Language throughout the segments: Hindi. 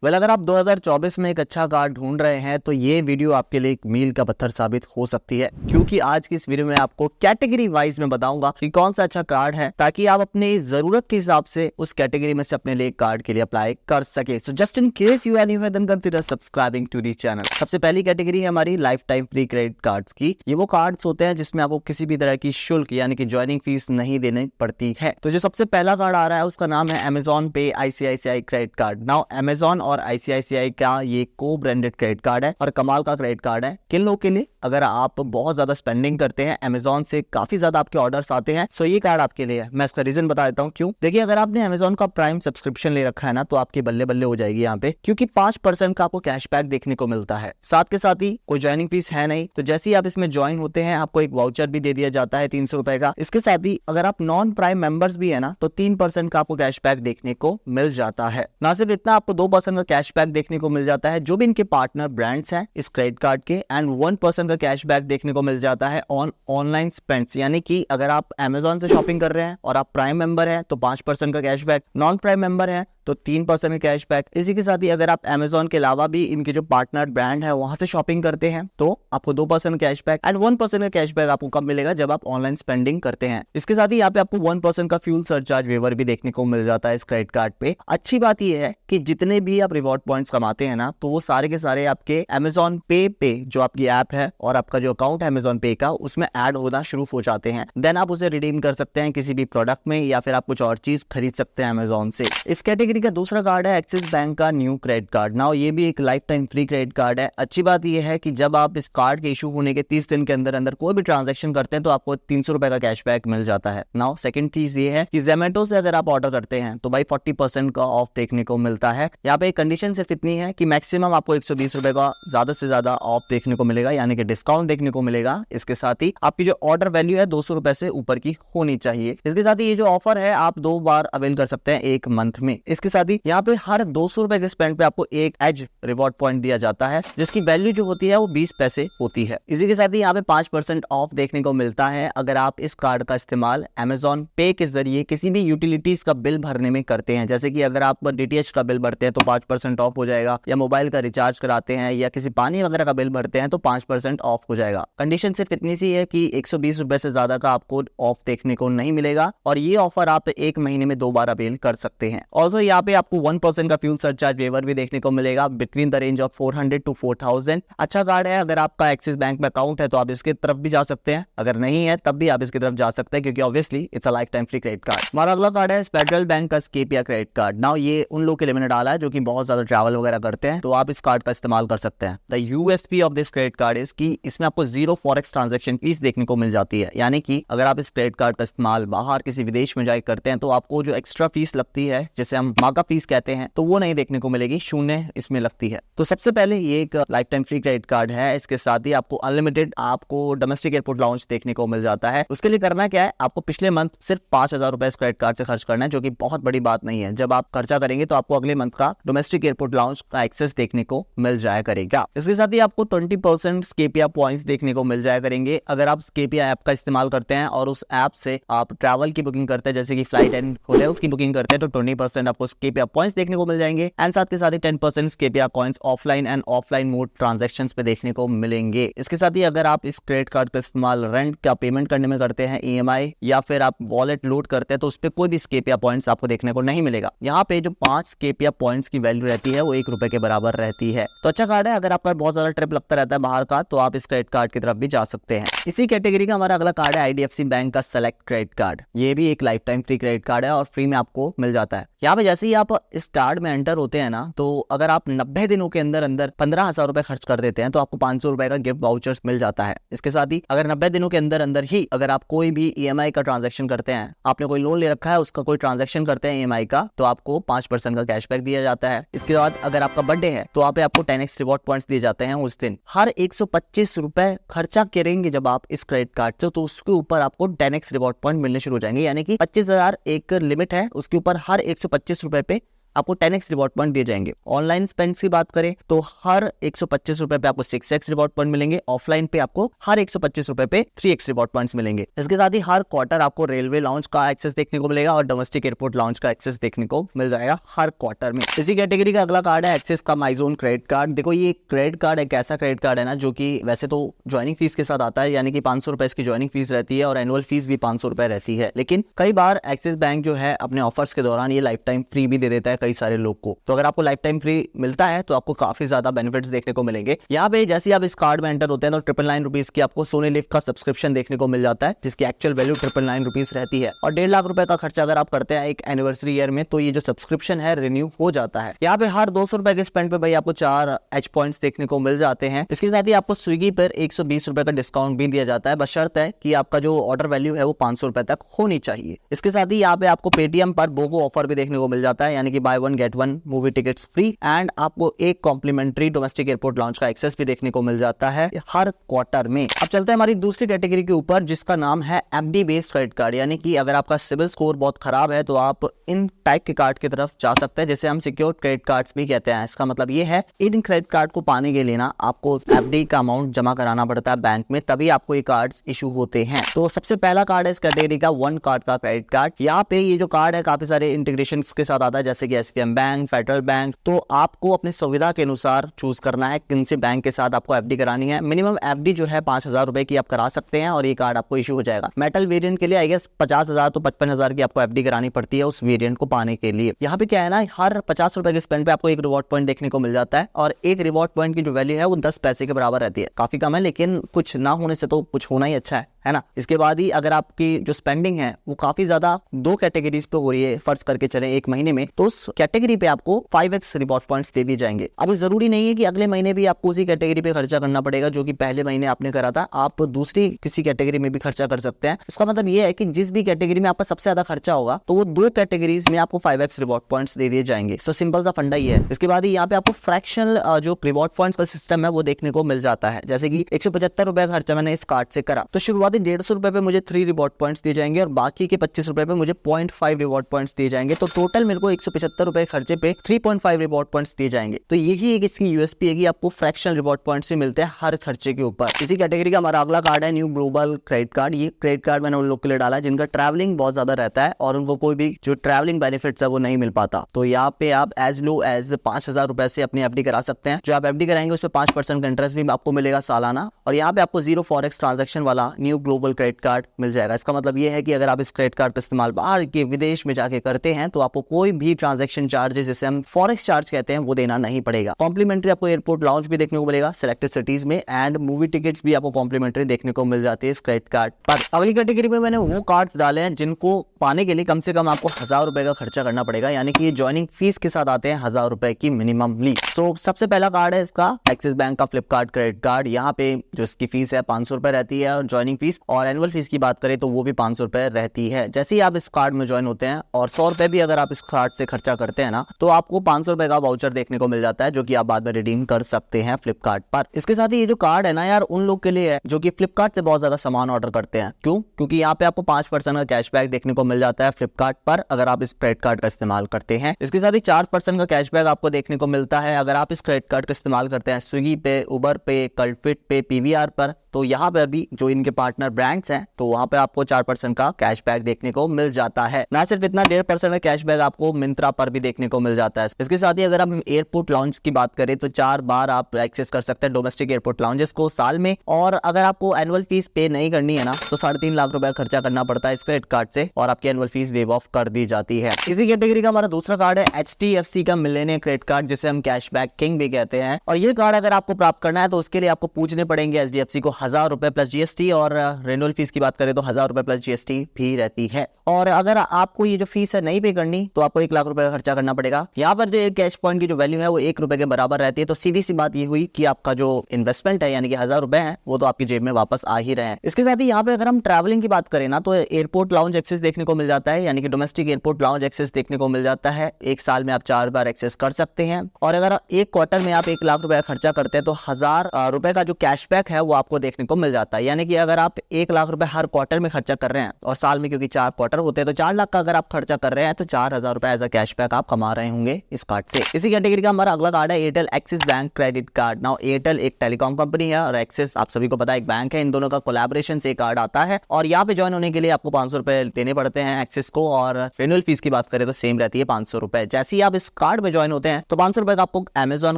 अगर आप 2024 में एक अच्छा कार्ड ढूंढ रहे हैं तो ये वीडियो आपके लिए एक मील का पत्थर साबित हो सकती है, क्योंकि आज की इस वीडियो में आपको कैटेगरी वाइज में बताऊंगा कि कौन सा अच्छा कार्ड है ताकि आप अपनी जरूरत के हिसाब से उस कैटेगरी में से अपने लिए कार्ड के लिए अप्लाई कर सके। So just in case you anyway then consider subscribing to the channel. सबसे पहली कैटेगरी है हमारी lifetime free credit cards की। ये वो कार्ड्स होते हैं जिसमें आपको किसी भी तरह की शुल्क यानी कि ज्वाइनिंग फीस नहीं देनी पड़ती है। तो जो सबसे पहला कार्ड आ रहा है उसका नाम है अमेजॉन पे ICICI credit card. Now Amazon और ICICI का ये को ब्रांडेड क्रेडिट कार्ड है और कमाल का क्रेडिट कार्ड है किन लोगों के लिए, अगर आप बहुत ज्यादा स्पेंडिंग करते हैं, अमेजॉन से काफी ज्यादा आपके ऑर्डर्स आते हैं, सो ये कार्ड आपके लिए है। मैं इसका रीजन बता देता हूँ क्यों। देखिए, अगर आपने अमेजॉन का प्राइम सब्सक्रिप्शन ले रखा है ना तो आपकी बल्ले बल्ले हो जाएगी यहाँ पे, क्योंकि 5% का आपको कैशबैक देखने को मिलता है। साथ के साथ ही कोई ज्वाइनिंग फीस है नहीं, तो जैसे ही आप इसमें ज्वाइन होते हैं आपको एक वाउचर भी दे दिया जाता है 300 रुपए का। इसके साथ ही अगर आप नॉन प्राइम मेंबर्स भी है ना तो 3% का आपको कैशबैक देखने को मिल जाता है। ना सिर्फ इतना, आपको 2% का कैशबैक देखने को मिल जाता है जो भी इनके पार्टनर ब्रांड्स हैं इस क्रेडिट कार्ड के, एंड 1% का कैशबैक देखने को मिल जाता है ऑन ऑनलाइन स्पेंड्स। यानी कि अगर आप अमेजॉन से शॉपिंग कर रहे हैं और आप प्राइम मेंबर हैं तो 5% का कैशबैक, नॉन प्राइम मेंबर हैं तो 3% का कैशबैक। इसी के साथ ही अगर आप अमेजॉन के अलावा भी इनके जो पार्टनर ब्रांड है वहां से शॉपिंग करते हैं तो आपको 2% कैशबैक एंड 1% का कैशबैक आपको कब मिलेगा, जब आप ऑनलाइन स्पेंडिंग करते हैं। इसके साथ ही यहाँ पे आपको 1% का फ्यूल सरचार्ज वेवर भी देखने को मिल जाता है इस क्रेडिट कार्ड पे। अच्छी बात यह है कि जितने भी आप रिवॉर्ड पॉइंट्स कमाते हैं ना तो वो सारे के सारे आपके अमेजॉन पे जो आपकी ऐप है और आपका जो अकाउंट है अमेजॉन पे का, उसमें ऐड होना शुरू हो जाते हैं। देन आप उसे रिडीम कर सकते हैं किसी भी प्रोडक्ट में या फिर आप कुछ और चीज खरीद सकते हैं अमेजॉन से। इस कैटेगरी का दूसरा कार्ड है एक्सिस बैंक का न्यू क्रेडिट कार्ड। नाउ ये भी एक life time free credit card है। अच्छी बात यह है कि जब आप इस कार्ड के इशू होने के 30 दिन के अंदर अंदर कोई भी ट्रांजैक्शन करते हैं तो आपको 300 रुपए का कैशबैक मिल जाता है। नाउ सेकंड चीज ये है कि जोमेटो से अगर आप ऑर्डर करते हैं तो भाई 40% का ऑफ देखने को मिलता है। यहाँ पे कंडीशन सिर्फ इतनी है कि मैक्सिमम आपको 120 रुपए का ज्यादा से ज्यादा ऑफ देखने को मिलेगा, यानी कि डिस्काउंट देखने को मिलेगा। इसके साथ ही आपकी जो ऑर्डर वैल्यू है 200 रुपए से ऊपर की होनी चाहिए। इसके साथ ही ये जो ऑफर है आप 2 बार अवेल कर सकते हैं एक मंथ में। इसके साथ ही यहाँ पे हर 200 रुपए के स्पेंड पे आपको एक एज रिवॉर्ड पॉइंट दिया जाता है जिसकी वैल्यू जो होती है वो 20 पैसे होती है। इसी के साथ ही यहाँ पे 5% ऑफ देखने को मिलता है अगर आप इस कार्ड का इस्तेमाल अमेजॉन पे के जरिए किसी भी यूटिलिटीज का बिल भरने में करते हैं। जैसे कि अगर आप DTH का बिल भरते हैं तो 5% ऑफ हो जाएगा, या मोबाइल का रिचार्ज कराते हैं या किसी पानी वगैरह का बिल भरते हैं तो 5% ऑफ हो जाएगा। कंडीशन सिर्फ इतनी सी है कि 120 रुपए से ज्यादा का आपको ऑफ देखने को नहीं मिलेगा और ये ऑफर आप एक महीने में 2 बार अवेल कर सकते हैं। ऑल्सो यहाँ पे आपको 1% का फ्यूल सरचार्ज वेवर भी देखने को मिलेगा between the range of 400 to 4000। अच्छा कार्ड है। अगर आपका एक्सिस बैंक में अकाउंट है तो आप इसकी तरफ भी जा सकते हैं, अगर नहीं है तब भी आप इसकी तरफ जा सकते हैं क्योंकि obviously it's a life time free credit card. हमारा अगला कार्ड है फेडरल बैंक का स्केपिया क्रेडिट कार्ड। नाउ ये उन लोगों के लिए मैंने डाला है जो कि बहुत ज्यादा ट्रैवल वगैरह करते हैं, तो आप इस कार्ड का इस्तेमाल कर सकते हैं। The USP of this credit card is कि इसमें आपको 0 फॉरेक्स ट्रांजैक्शन फीस देखने को मिल जाती है। यानी कि अगर आप इस क्रेडिट कार्ड का इस्तेमाल बाहर किसी विदेश में जाकर करते हैं तो आपको जो एक्स्ट्रा फीस लगती है जिसे हम माका फीस कहते हैं तो वो नहीं देखने को मिलेगी, शून्य इसमें लगती है। तो सबसे पहले ये एक life time free credit card है। इसके साथ ही आपको अनलिमिटेड आपको डोमेस्टिक एयरपोर्ट लाउंज देखने को मिल जाता है। उसके लिए करना क्या है, आपको पिछले मंथ सिर्फ 5000 रुपए इस क्रेडिट कार्ड से खर्च करना है, जो कि बहुत बड़ी बात नहीं है। जब आप खर्चा करेंगे तो आपको अगले मंथ का डोमेस्टिक एयरपोर्ट लाउंज का एक्सेस देखने को मिल जाया करेगा। इसके साथ ही आपको 20% स्केपिया पॉइंट्स देखने को मिल जाया करेंगे अगर आप स्केपिया ऐप का इस्तेमाल करते हैं और उस ऐप से आप ट्रैवल की बुकिंग करते हैं, जैसे कि फ्लाइट एंड होटल्स की बुकिंग करते हैं, तो 20% आपको स्केपिया पॉइंट्स देखने को मिल जाएंगे। एंड साथ के साथ ही 10% Scapia coins offline and offline mode transactions पे देखने को मिलेंगे। इसके साथ ही अगर आप इस क्रेडिट कार्ड का इस्तेमाल रेंट का पेमेंट करने में करते हैं, EMI या फिर आप वॉलेट लोड करते हैं, तो उस पे कोई भी स्केपिया पॉइंट्स आपको देखने को नहीं मिलेगा। यहाँ पे जो 5 स्केपिया पॉइंट्स की वैल्यू रहती है वो 1 रुपए के बराबर रहती है। तो अच्छा कार्ड है। अगर आपका बहुत ज्यादा ट्रिप लगता रहता है बाहर का तो आप इस क्रेडिट कार्ड की तरफ भी जा सकते हैं। इसी कैटेगरी का हमारा अगला कार्ड है IDFC बैंक का सेलेक्ट क्रेडिट कार्ड। ये भी एक life time free credit card है और फ्री में आपको मिल जाता है। यहाँ पे जैसे ही आप इस कार्ड में एंटर होते हैं ना तो अगर आप 90 दिनों के अंदर अंदर 15,000 रुपए खर्च कर देते हैं तो आपको 500 रुपए का गिफ्ट वाउचर्स मिल जाता है। इसके साथ ही अगर 90 दिनों के अंदर अंदर ही अगर आप कोई भी EMI का ट्रांजैक्शन करते हैं, आपने कोई लोन ले रखा है उसका कोई ट्रांजैक्शन करते हैं EMI का, तो आपको 5% का कैशबैक दिया जाता है। इसके बाद अगर आपका बर्थडे है तो आपको 10x रिवॉर्ड पॉइंट्स दिए जाते हैं उस दिन। हर 125 रुपए खर्चा करेंगे जब आप इस क्रेडिट कार्ड से तो उसके ऊपर आपको 10x रिवॉर्ड पॉइंट मिलने शुरू हो जाएंगे। यानी कि 25,000 एक लिमिट है, उसके ऊपर हर 125 रुपए पे आपको 10x रिवॉर्ड पॉइंट दिए जाएंगे। ऑनलाइन स्पेंड की बात करें तो हर 125 रुपए पे आपको 6x रिवॉर्ड पॉइंट मिलेंगे। ऑफलाइन पे आपको हर 125 रुपए पे 3x रिवॉर्ड पॉइंट्स मिलेंगे। इसके साथ ही हर क्वार्टर आपको रेलवे लॉन्च का एक्सेस देखने को मिलेगा और डोमेस्टिक एयरपोर्ट लॉन्च का एक्सेस देखने को मिल जाएगा हर क्वार्टर में। इसी कैटेगरी का अगला कार्ड है एक्सिस का माइजोन क्रेडिट कार्ड। देखो ये क्रेडिट कार्ड एक ऐसा क्रेडिट कार्ड है ना जो कि वैसे तो ज्वाइनिंग फीस के साथ आता है, यानी कि 500 रुपए इसकी ज्वाइनिंग फीस रहती है और एनुअल फीस भी 500 रुपए रहती है। लेकिन कई बार एक्सिस बैंक जो है अपने ऑफर्स के दौरान ये लाइफ टाइम फ्री भी दे देता है कई सारे लोग को। तो अगर आपको लाइफ टाइम फ्री मिलता है तो आपको काफी ज्यादा बेनिफिट्स देखने को मिलेंगे। यहाँ पे जैसे आप इस कार्ड में एंटर होते हैं तो 999 रुपीज की आपको सोनी लिफ्ट का सब्सक्रिप्शन देखने को मिल जाता है, जिसकी एक्चुअल वैल्यू 999 रुपीज रहती है। और 1.5 लाख रुपए का खर्चा अगर आप करते हैं एक एनिवर्सरी ईयर में तो ये जो सब्सक्रिप्शन है रिन्यू हो जाता है। यहाँ पे हर 200 रुपए के स्पेंड पे भाई आपको 4 एच पॉइंट्स देखने को मिल जाते हैं। इसके साथ ही आपको स्विगी पर 120 रुपए का डिस्काउंट भी दिया जाता है, बशर्ते है कि आपका जो ऑर्डर वैल्यू है वो 500 रुपए तक होनी चाहिए। इसके साथ ही यहाँ पे आपको पेटीएम पर बोगो ऑफर भी देखने को मिल जाता है, यानी कि buy 1 get 1 movie tickets free and आपको एक कॉम्प्लीमेंट्री डोमेस्टिक एयरपोर्ट लॉन्च का एक्सेस भी देखने को मिल जाता है हर क्वार्टर में। अब चलते हैं हमारी दूसरी कैटेगरी के ऊपर जिसका नाम है एफडी बेस्ड क्रेडिट कार्ड, यानी कि अगर आपका सिविल स्कोर बहुत खराब है तो आप इन टाइप के कार्ड की तरफ जा सकते हैं, जिसे हम सिक्योर्ड क्रेडिट कार्ड्स भी कहते हैं। इसका मतलब ये है इन क्रेडिट कार्ड को पाने के लिए ना आपको एफडी का अमाउंट जमा कराना पड़ता है बैंक में, तभी आपको ये कार्ड इशू होते हैं। तो सबसे पहला कार्ड है इस कैटेगरी का वन कार्ड का क्रेडिट कार्ड। यहाँ पे ये जो कार्ड है काफी सारे इंटीग्रेशन के साथ आता है, जैसे कि एसबीएम बैंक, फेडरल बैंक। तो आपको अपनी सुविधा के अनुसार चूज करना है किन से बैंक के साथ आपको एफडी करानी है। मिनिमम एफडी जो है 5,000 रुपए की आप करा सकते हैं और ये कार्ड आपको इशू हो जाएगा। मेटल वेरिएंट के लिए आई गेस 50,000 तो 55,000 की आपको एफडी करानी पड़ती है उस वेरिएंट को पाने के लिए। यहाँ पे क्या है ना, हर 50 रुपए के स्पेंड पे आपको एक रिवॉर्ड पॉइंट देखने को मिल जाता है और एक रिवॉर्ड पॉइंट की जो वैल्यू है वो 10 पैसे के बराबर रहती है। काफी कम है, लेकिन कुछ ना होने से तो कुछ होना ही अच्छा है ना। इसके बाद ही अगर आपकी जो स्पेंडिंग है वो काफी ज्यादा 2 कैटेगरीज पे हो रही है, फर्ज करके चले एक महीने में, तो उस कैटेगरी पे आपको 5x रिवॉर्ड पॉइंट्स दे दिए जाएंगे। अब जरूरी नहीं है कि अगले महीने भी आपको उसी कैटेगरी पे खर्चा करना पड़ेगा जो कि पहले महीने आपने करा था, आप दूसरी किसी कैटेगरी में भी खर्चा कर सकते हैं। इसका मतलब ये है कि जिस भी कैटेगरी में आपका सबसे ज्यादा खर्चा होगा तो वो 2 कैटेगरीज में आपको 5x रिवॉर्ड पॉइंट्स दे दिए जाएंगे। सो सिंपल सा फंडा ही है। इसके बाद ही यहाँ पे आपको फ्रैक्शनल जो रिवॉर्ड पॉइंट्स का सिस्टम है वो देखने को मिल जाता है। जैसे कि 175 रुपए खर्चा मैंने इस कार्ड से करा तो शुरुआती 150 रुपए पे मुझे 3 रिवॉर्ड पॉइंट्स दिए जाएंगे और बाकी के 25 रुपए पे मुझे 0.5 रिवॉर्ड पॉइंट्स दिए जाएंगे। तो टोटल मेरे को 175 रुपए खर्चे पे 3.5 रिवॉर्ड पॉइंट्स दिए जाएंगे। तो यही एक इसकी यूएसपी है कि आपको फ्रैक्शनल रिवॉर्ड पॉइंट्स भी मिलते हैं हर खर्चे के ऊपर। इसी कैटेगरी का हमारा अगला कार्ड है न्यू ग्लोबल क्रेडिट कार्ड। ये क्रेडिट कार्ड मैंने उन लोग के लिए डाला है जिनका ट्रैवलिंग बहुत ज्यादा रहता है और उनको कोई भी जो ट्रैवलिंग बेनिफिट्स है वो नहीं मिल पाता। तो यहाँ पे आप एज लो एज 5,000 रुपए से अपनी एफडी करा सकते हैं। जो आप एफडी कराएंगे उसमें 5% का इंटरेस्ट भी आपको मिलेगा सालाना और यहाँ पे आपको 0 फॉरेक्स ट्रांजेक्शन वाला न्यू ग्लोबल क्रेडिट कार्ड मिल जाएगा। इसका मतलब ये है कि अगर आप इस क्रेडिट कार्ड का इस्तेमाल बाहर के विदेश में जाके करते हैं तो आपको कोई भी ट्रांजैक्शन चार्जेस जिसे हम फॉरेक्स चार्ज कहते हैं वो देना नहीं पड़ेगा। कॉम्प्लीमेंट्री आपको एयरपोर्ट लॉन्च भी देखने को मिलेगा सिलेक्टेड सिटीज में एंड मूवी टिकट्स भी आपको कॉम्प्लीमेंट्री देखने को मिल जाती है इस क्रेडिट कार्ड पर। अगली कैटेगरी में मैंने वो कार्ड्स डाले हैं जिनको पाने के लिए कम से कम आपको 1,000 रुपए का खर्चा करना पड़ेगा, यानी कि ये ज्वाइनिंग फीस के साथ आते हैं 1,000 रुपए की मिनिममली। सो सबसे पहला कार्ड है इसका एक्सिस बैंक का फ्लिपकार्ट क्रेडिट कार्ड। यहाँ पे जो इसकी फीस है 500 रुपए रहती है और ज्वाइनिंग फीस, और एनुअल फीस की बात करें तो वो भी 500 रुपए रहती है। जैसे ही आप इस कार्ड में ज्वाइन होते हैं और 100 रुपए भी अगर आप इस कार्ड से खर्चा करते हैं ना तो आपको 500 रुपए का वाउचर देखने को मिल जाता है जो कि आप बाद में रिडीम कर सकते हैं फ्लिपकार्ट पर। इसके साथ ही ये जो कार्ड है ना यार उन लोग के लिए है जो कि फ्लिपकार्ट से बहुत ज्यादा सामान ऑर्डर करते हैं। क्यों? क्योंकि यहाँ पे आपको 5% का कैशबैक देखने को मिल जाता है फ्लिपकार्ट पर अगर आप इस क्रेडिट कार्ड का इस्तेमाल करते हैं। इसके साथ ही 4% का कैशबैक आपको देखने को मिलता है अगर आप इस क्रेडिट कार्ड का इस्तेमाल करते हैं स्विगी पे, उबर पे, कल्टफिट पे, पीवीआर पर। तो यहाँ पर भी जो इनके पार्टनर ब्रांड्स हैं तो वहां पे आपको 4% का कैशबैक देखने को मिल जाता है। ना सिर्फ इतना, 1.5% का कैशबैक आपको मिंत्रा पर भी देखने को मिल जाता है। इसके साथ ही अगर हम एयरपोर्ट लॉन्च की बात करें तो 4 बार आप एक्सेस कर सकते हैं डोमेस्टिक एयरपोर्ट लॉन्जेस को साल में, और अगर आपको एनुअल फीस पे नहीं करनी है ना तो 3.5 लाख रुपए खर्चा करना पड़ता है इस क्रेडिट कार्ड से और आपकी एनुअल फीस वेव ऑफ कर दी जाती है। इसी कैटेगरी का हमारा दूसरा कार्ड है HDFC का मिलेनियर क्रेडिट कार्ड जिसे हम कैशबैक किंग भी कहते हैं। और ये कार्ड अगर आपको प्राप्त करना है तो उसके लिए आपको पूछने पड़ेंगे HDFC को 1,000 रुपए प्लस GST, और रेनुअल फीस की बात करें तो 1,000 रुपए प्लस GST भी रहती है। और अगर आपको ये जो फीस है नहीं पे करनी तो आपको 1 लाख रुपए का खर्चा करना पड़ेगा। यहाँ पर जो एक कैश पॉइंट की जो वैल्यू है वो 1 रुपए के बराबर रहती है। तो सीधी सी बात ये हुई कि आपका जो इन्वेस्टमेंट है यानी कि 1,000 रुपए है वो तो आपकी जेब में वापस आ ही रहे हैं। इसके साथ ही यहाँ पे अगर हम ट्रैवलिंग की बात करें ना तो एयरपोर्ट लाउंज एक्सेस देखने को मिल जाता है, यानी कि डोमेस्टिक एयरपोर्ट लाउंज एक्सेस देखने को मिल जाता है। एक साल में आप 4 बार एक्सेस कर सकते हैं और अगर एक क्वार्टर में आप 1 लाख रुपए खर्चा करते हैं तो 1,000 रुपए का जो कैशबैक है वो आपको देखने को मिल जाता है। यानी कि अगर आप आप 1 लाख रुपए हर क्वार्टर में खर्चा कर रहे हैं और साल में क्योंकि 4 क्वार्टर होते हैं तो 4 लाख का अगर आप खर्चा कर रहे हैं तो 4,000 रुपए एज अ कैशबैक आप कमा रहे होंगे इस कार्ड से। इसी कैटेगरी का हमारा अगला कार्ड है Airtel axis bank credit card. Now Airtel एक टेलीकॉम कंपनी है और एक्सिस आप सभी को पता है एक बैंक है, इन दोनों का कोलैबोरेशन से कार्ड आता है और यहाँ पे ज्वाइन होने के लिए आपको 500 रुपए देने पड़ते हैं एक्सिस को और रिन्यूअल फीस की बात करें तो सेम रहती है 500 रुपए। जैसे ही आप इस कार्ड में ज्वाइन होते हैं तो 500 रुपए का आपको अमेजॉन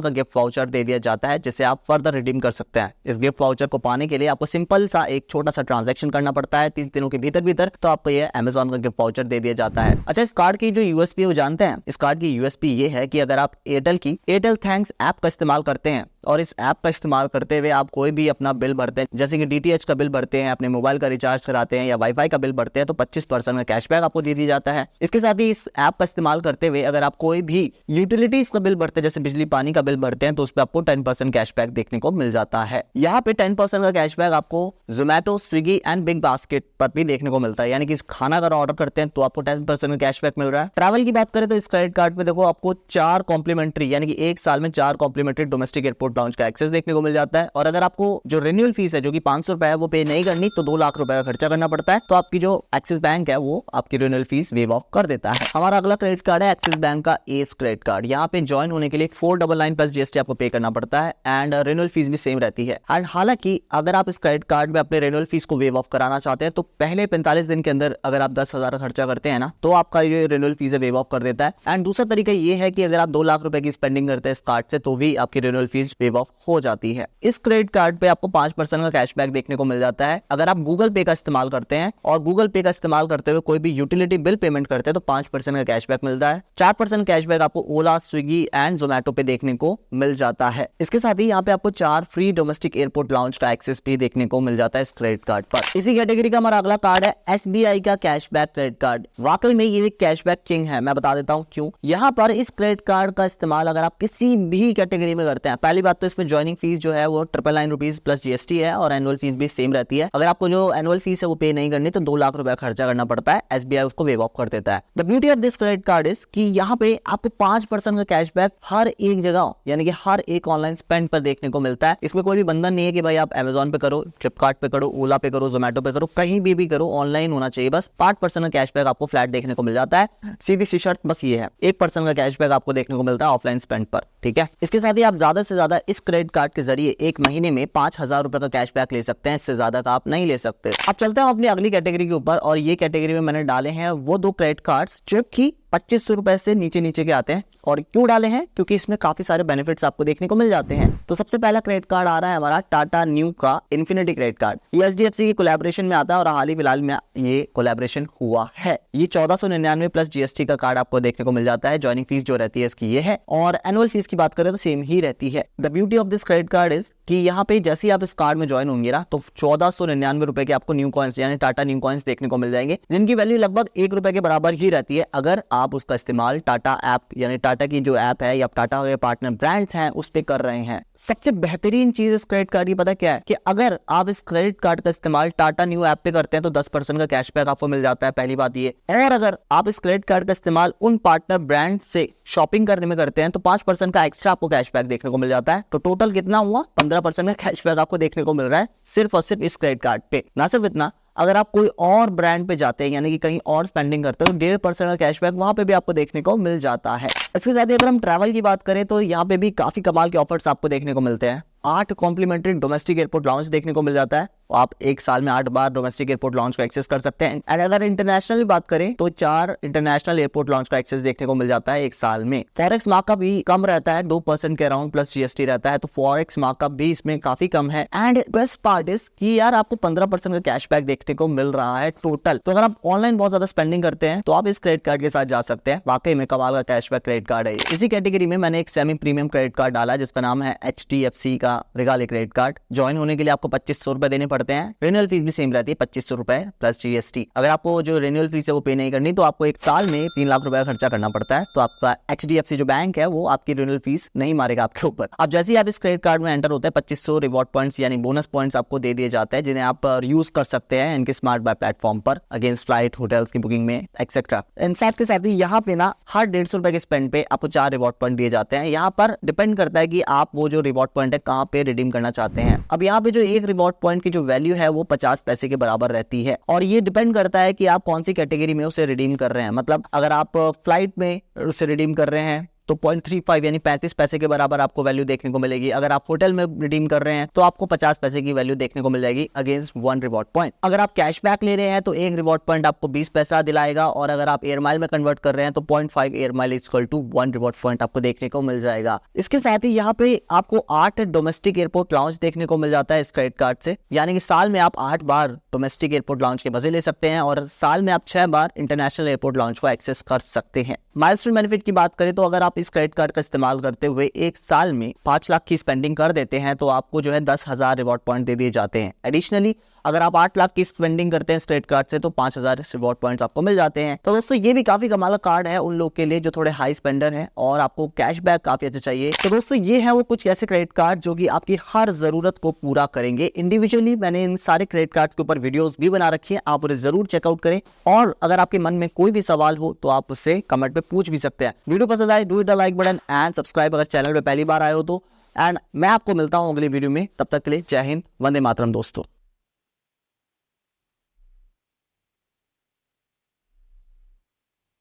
का गिफ्ट वाउचर दे दिया जाता है जिसे आप फर्दर रिडीम कर सकते हैं। इस गिफ्ट वाउचर को पाने के लिए आपको सिंपल सा एक छोटा सा ट्रांजैक्शन करना पड़ता है 30 दिनों के भीतर तो आपको ये अमेजॉन का गिफ्ट वाउचर दे दिया जाता है। अच्छा, इस कार्ड की जो यूएसपी है वो जानते हैं? इस कार्ड की यूएसपी ये है कि अगर आप एयरटेल थैंक्स ऐप का इस्तेमाल करते हैं और इस ऐप का इस्तेमाल करते हुए आप कोई भी अपना बिल भरते हैं जैसे कि डीटीएच का बिल भरते हैं, अपने मोबाइल का रिचार्ज कराते हैं या वाईफाई का बिल भरते हैं तो 25% का कैशबैक आपको दे दिया जाता है। इसके साथ ही इस ऐप का इस्तेमाल करते हुए अगर आप कोई भी यूटिलिटीज का बिल भरते हैं जैसे बिजली पानी का बिल भरते हैं तो उस पर आपको 10% कैशबैक देखने को मिल जाता है। यहाँ पे 10% का कैशबैक आपको Zomato, Swiggy and big basket पर भी देखने को मिलता है, यानी कि खाना अगर ऑर्डर करते हैं तो आपको 10% का कैशबैक मिल रहा है। ट्रैवल की बात करें तो इस क्रेडिट कार्ड पे देखो आपको 4 कॉम्प्लीमेंट्री यानी कि एक साल में 4 कॉम्प्लीमेंट्री डोमेस्टिक एयरपोर्ट लाउंज का एक्सेस देखने को मिल जाता है और अगर आपको जो रिन्यूअल फीस है जो कि 500 रुपए है वो पे नहीं करनी तो 2 लाख रुपए का खर्चा करना पड़ता है तो आपकी जो एक्सिस बैंक है वो आपकी रिन्यूअल फीस वेव ऑफ कर देता है। हमारा अगला क्रेडिट कार्ड है एक्सिस बैंक का एस क्रेडिट कार्ड। यहाँ पे ज्वाइन होने के लिए 499 प्लस जीएसटी आपको पे करना पड़ता है एंड रिन्यूअल फीस भी सेम रहती है। एंड हालांकि अगर आप इस क्रेडिट कार्ड में अपने रिन्यूअल फीस को वेव ऑफ कराना चाहते हैं तो पहले 45 दिन के अंदर अगर आप 10,000 का खर्चा करते हैं ना तो आपका ये रिन्यूअल फीस वेव ऑफ कर देता है। एंड दूसरा तरीका ये है कि अगर आप 2 लाख रुपए की स्पेंडिंग करते हैं इस कार्ड से तो भी आपकी रिन्यूअल फीस वेव ऑफ हो जाती है। इस क्रेडिट कार्ड पे आपको 5% का कैशबैक देखने को मिल जाता है अगर आप गूगल पे का इस्तेमाल करते हैं और गूगल पे का इस्तेमाल करते हुए कोई भी यूटिलिटी बिल पेमेंट करते हैं तो 5% का कैशबैक मिलता है। 4% कैशबैक आपको ओला, स्विगी एंड जोमेटो पे देखने को मिल जाता है। इसके साथ ही यहाँ पे आपको 4 फ्री डोमेस्टिक एयरपोर्ट लाउंज का एक्सेस भी देखने को मिल जाता है इस क्रेडिट कार्ड पर। इसी कैटेगरी का हमारा अगला कार्ड है एसबीआई का कैशबैक क्रेडिट कार्ड। वाकई में ये कैशबैक किंग है, मैं बता देता हूँ क्यों। यहाँ पर इस क्रेडिट कार्ड का इस्तेमाल अगर आप किसी भी कैटेगरी में करते हैं, पहली बात तो इसमें ज्वाइनिंग फीस जो है वो 999 रुपीज प्लस जीएसटी है और एनुअल फीस भी सेम रहती है। अगर आपको जो एनुअल फीस है वो पे नहीं करनी तो 2 लाख रुपए खर्चा करना पड़ता है, एसबीआई उसको वेव ऑफ कर देता है। The beauty of this credit card is कि यहाँ पे आपको 5% का कैशबैक हर एक जगह यानी कि हर एक ऑनलाइन स्पेंड पर देखने को मिलता है। इसमें कोई भी बंधन नहीं है कि भाई आप अमेजॉन पे करो, फ्लिपकार्ट पे करो, ओला पे करो, जोमेटो पे करो, कहीं भी करो, ऑनलाइन होना चाहिए। बस 5% का कैशबैक आपको फ्लैट देखने को मिल जाता है। सीधी सी शर्त बस ये है, 1% का कैशबैक आपको देखने को मिलता है ऑफलाइन स्पेंड पर, ठीक है। इसके साथ ही आप ज्यादा से ज्यादा इस क्रेडिट कार्ड के जरिए एक महीने में 5,000 रुपए का कैशबैक ले सकते हैं, इससे ज्यादा का आप नहीं ले सकते। अब चलते हैं अपनी अगली कैटेगरी के ऊपर और ये कैटेगरी में मैंने डाले हैं वो 2 क्रेडिट कार्ड्स जो कि 2500 रुपए से नीचे के आते हैं। और क्यों डाले हैं? क्योंकि इसमें काफी सारे बेनिफिट्स आपको देखने को मिल जाते हैं। तो सबसे पहला क्रेडिट कार्ड आ रहा है हमारा टाटा न्यू का इन्फिनिटी क्रेडिट कार्ड। ये एचडीएफसी की कोलैबोरेशन में आता है और हाल ही फिलहाल में ये कोलैबोरेशन हुआ है। ये 1499 प्लस जीएसटी का कार्ड आपको देखने को मिल जाता है। ज्वाइनिंग फीस जो रहती है इसकी ये है और एनुअल फीस की बात करें तो सेम ही रहती है। The beauty of this credit card is कि यहाँ पे जैसे ही आप इस कार्ड में ज्वाइन होंगे ना तो 1499 रुपए के आपको न्यू कॉइंस यानी टाटा न्यू कॉइंस देखने को मिल जाएंगे, जिनकी वैल्यू लगभग 1 रुपए के बराबर ही रहती है अगर आप उसका इस्तेमाल टाटा ऐप यानी टाटा की जो ऐप है या टाटा के पार्टनर ब्रांड्स हैं उस पे कर रहे हैं। सबसे बेहतरीन चीज इस क्रेडिट कार्ड की पता क्या है कि अगर आप इस क्रेडिट कार्ड का इस्तेमाल टाटा न्यू ऐप पे करते हैं तो 10% का कैशबैक आपको मिल जाता है, पहली बात ये। और अगर आप इस क्रेडिट कार्ड का इस्तेमाल उन पार्टनर ब्रांड से शॉपिंग करने में करते हैं तो 5% का एक्स्ट्रा आपको कैशबैक देखने को मिल जाता है। तो टोटल कितना हुआ? 15% का कैशबैक आपको देखने को मिल रहा है सिर्फ और सिर्फ इस क्रेडिट कार्ड पे। ना सिर्फ इतना, अगर आप कोई और ब्रांड पे जाते हैं यानी कि कहीं और स्पेंडिंग करते हैं तो 1.5% का कैशबैक वहां पे भी आपको देखने को मिल जाता है। इसके साथ ही अगर हम ट्रैवल की बात करें तो यहाँ पे भी काफी कमाल के ऑफर्स आपको देखने को मिलते हैं। 8 कॉम्प्लीमेंट्री डोमेस्टिक एयरपोर्ट लाउंज देखने को मिल जाता है। आप एक साल में 8 बार डोमेस्टिक एयरपोर्ट लॉन्च का एक्सेस कर सकते हैं। और अगर इंटरनेशनल बात करें तो 4 इंटरनेशनल एयरपोर्ट लॉन्च का एक्सेस देखने को मिल जाता है एक साल में। फॉरेक्स मार्कअप भी कम रहता है, 2% के अराउंड प्लस जीएसटी रहता है, तो फॉरेक्स मार्कअप भी इसमें काफी कम है। एंड बेस्ट पार्ट इज कि यार आपको 15% का कैशबैक देखने को मिल रहा है टोटल। तो अगर आप ऑनलाइन बहुत ज्यादा स्पेंडिंग करते हैं तो आप इस क्रेडिट कार्ड के साथ जा सकते हैं। वाकई में कमाल का कैशबैक क्रेडिट कार्ड है। इसी कैटेगरी में मैंने एक सेमी प्रीमियम क्रेडिट कार्ड डाला जिसका नाम है HDFC का रिगाली क्रेडिट कार्ड। ज्वाइन होने के लिए आपको 2500 रुपए देने पड़ते हैं। रिन्यूअल फीस भी सेम रहती है 2500 रुपए प्लस जीएसटी। अगर आपको जो रिन्यूअल फीस है वो पे नहीं करनी तो आपको एक साल में 3 लाख रुपए खर्चा करना पड़ता है। तो आपका HDFC जो बैंक है वो आपकी रिन्यूअल फीस नहीं मारेगा आपके ऊपर। अब जैसे ही आप इस क्रेडिट कार्ड में एंटर होते हैं 2500 रिवॉर्ड पॉइंट्स यानी बोनस पॉइंट्स आपको दे दिए जाते हैं जिन्हें आप यूज कर सकते हैं इनके स्मार्ट बाय प्लेटफॉर्म पर अगेंस्ट फ्लाइट, होटल्स की बुकिंग में एक्सेट्रा। इन साथ के साथ ही यहाँ पे ना हर 150 रुपए के स्पेंड पे आपको 4 रिवॉर्ड पॉइंट दिए जाते हैं। यहाँ पर डिपेंड करता है कि आप वो जो रिवॉर्ड पॉइंट है कहाँ यहाँ पे रिडीम करना चाहते हैं। अब यहाँ पे जो एक रिवॉर्ड पॉइंट की जो वैल्यू है वो 50 पैसे के बराबर रहती है और ये डिपेंड करता है कि आप कौन सी कैटेगरी में उसे रिडीम कर रहे हैं। मतलब अगर आप फ्लाइट में उसे रिडीम कर रहे हैं तो 0.35 यानी 35 पैसे के बराबर आपको वैल्यू देखने को मिलेगी। अगर आप होटल में रिडीम कर रहे हैं तो आपको 50 पैसे की वैल्यू देखने को मिल जाएगी अगेंस्ट 1 रिवॉर्ड पॉइंट। अगर आप कैशबैक ले रहे हैं तो एक रिवॉर्ड पॉइंट आपको 20 पैसा दिलाएगा और अगर आप एयर माइल में कन्वर्ट कर रहे हैं तो 0.5 air mile equal to 1 reward point आपको देखने को मिल जाएगा। इसके साथ ही यहाँ पे आपको 8 डोमेस्टिक एयरपोर्ट लाउंज देखने को मिल जाता है इस क्रेडिट कार्ड से, यानी कि साल में आप 8 बार डोमेस्टिक एयरपोर्ट लाउंज के मजे ले सकते हैं और साल में आप 6 बार इंटरनेशनल एयरपोर्ट लाउंज को एक्सेस कर सकते हैं। माइलस्टोन बेनिफिट की बात करें तो अगर आप इस क्रेडिट कार्ड का इस्तेमाल करते हुए एक साल में 5 लाख की स्पेंडिंग कर देते हैं तो आपको जो है 10,000 रिवॉर्ड पॉइंट दे दिए जाते हैं। एडिशनली अगर आप 8 लाख की स्पेंडिंग करते हैं इस क्रेडिट कार्ड से तो 5,000 रिवॉर्ड पॉइंट्स आपको मिल जाते हैं। तो दोस्तों ये भी काफी कमाल का कार्ड है उन लोग के लिए जो थोड़े हाई स्पेंडर हैं और आपको कैशबैक काफी अच्छा चाहिए। तो दोस्तों ये है वो कुछ ऐसे क्रेडिट कार्ड जो कि आपकी हर जरूरत को पूरा करेंगे। इंडिविजुअली मैंने इन सारे क्रेडिट कार्ड के ऊपर वीडियोस भी बना रखी है, आप उन्हें जरूर चेकआउट करें और अगर आपके मन में कोई भी सवाल हो तो आप उससे कमेंट पे पूछ भी सकते हैं। वीडियो पसंद आए do hit the like button and subscribe अगर चैनल पे पहली बार आए हो तो। एंड मैं आपको मिलता हूँ अगली वीडियो में, तब तक के लिए जय हिंद, वंदे मातरम दोस्तों।